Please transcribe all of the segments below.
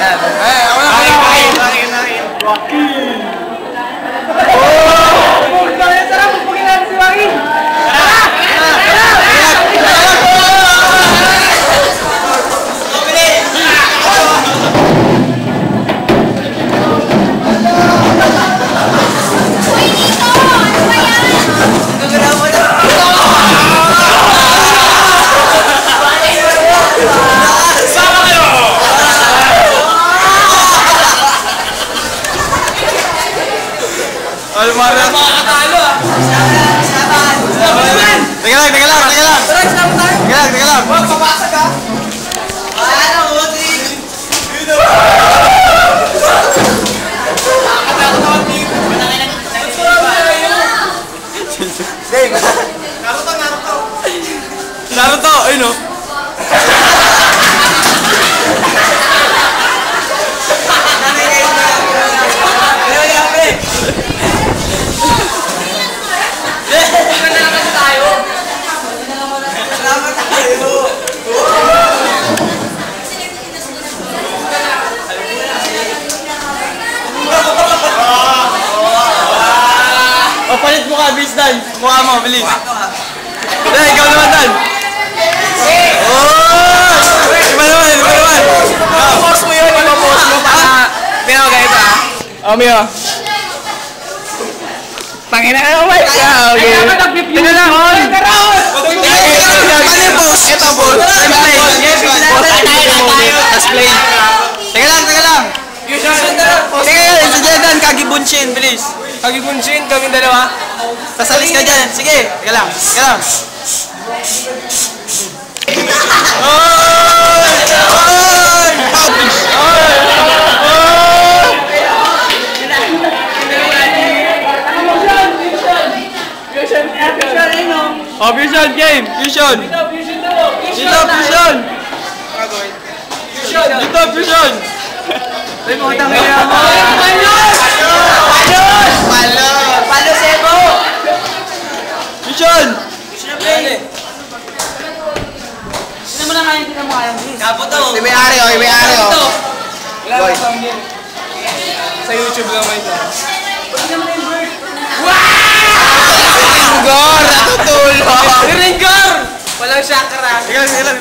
Ako na. Joaquin. Sarap, pupugin natin si Joaquin. Almara. Makakatalo ah. Teka lang. Teka lang. Huwag papasag ah. Naruto, ayun o. Palit mo ka, bilis Dan. Mukha mo, bilis. Dahil, ikaw naman Dan. Oh! Iba naman. Ipa-post mo yun, ipa-post mo para pinaw ganito ah. Mio. Pangina ka naman. Okay. Teka lang. Ano yung post? Ito, post. Tapos play. Teka lang. Teka lang, isa dyan Dan, Kagibunshin, bilis. Kagibunshin, kaming dalawa. Tapos alis ka dyan, sige. Teka lang. Fusion game! Fusion! Ay, putang ina mo. Palo, Sebo! Fusion! Sino mo na nga hindi na mo kayang bis? Kapo to! May-ari o. Boy. Sa YouTube lang may ito. Ringgor! Natutulog! Ringgor! Walang chakra. Teka lang.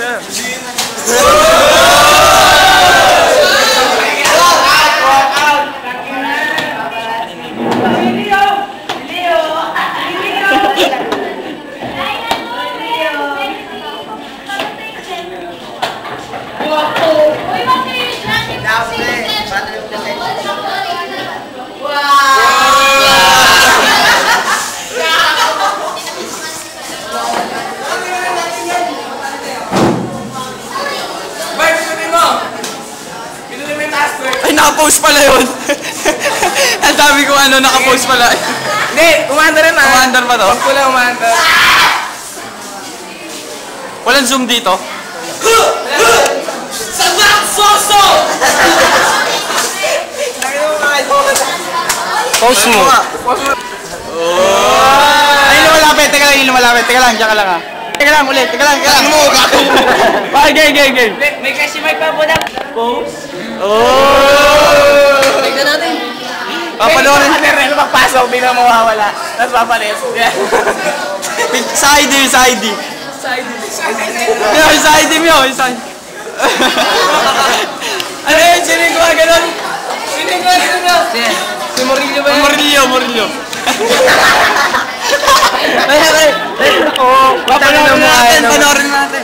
Ay, naka-post pala yun. Ang dami kong naka-post pala. Hindi, umandar na. Umandar pa to? Huwag ko lang umandar. Walang zoom dito? Sabat Soso! Post mo. Ay, lumalapit. Teka lang. Diyan ka lang ah. Teka lang, ulit. Teka lang. Game. May kasi may pabudak. Post. Tignan natin. Papanoorin. Ano magpasok, hindi na mawawala. Tapos papalit. Sa ID. Sa ID mo. Ano yun? Sino yung gawa ganon? Si Murillo ba yun? Murillo. Panoorin natin. Panoorin natin.